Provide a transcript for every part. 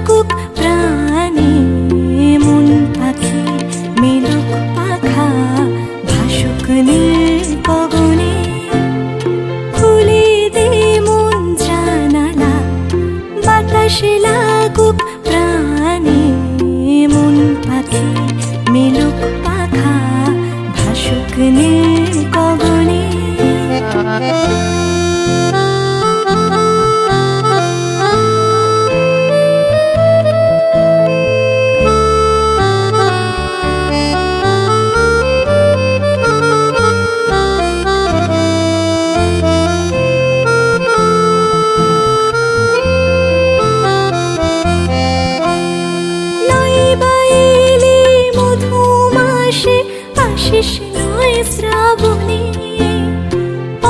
লাগুক প্রাণে, মন পাখি মেলুক পাখা, ভাসুক নীল গগনে। খুলে দে মন জানালা, বাতাসে লাগুক প্রাণে, মন পাখি মেলুক পাখা, ভাসুক নীল গগনে। আশিস নয় শ্রাবণে,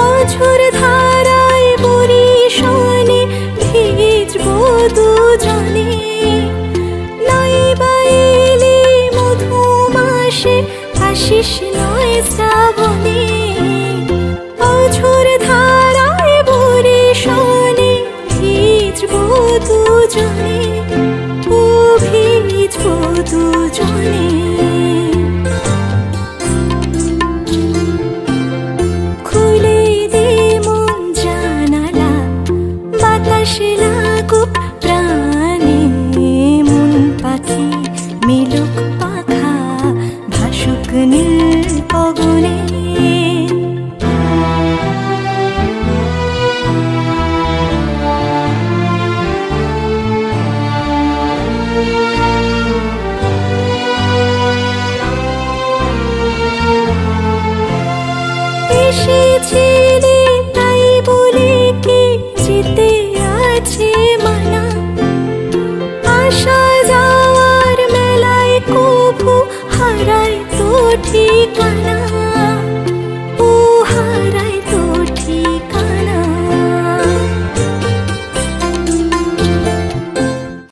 অঝোর ধারায় বরিশানে ভিজবো দুজনে। নাই বাইলে মধুমাসে, আশিস নয় শ্রাবণে, অঝোর ধারায় বরিশানে ভিজবো দুজনে, ও ভিজবো দুজনে। বাতাসে লাগুক প্রাণে, মন পাখি মেলুক পাখা, ভাসুক নীল গগনে। এসেছিলে তাই বলে কি যেতে আছে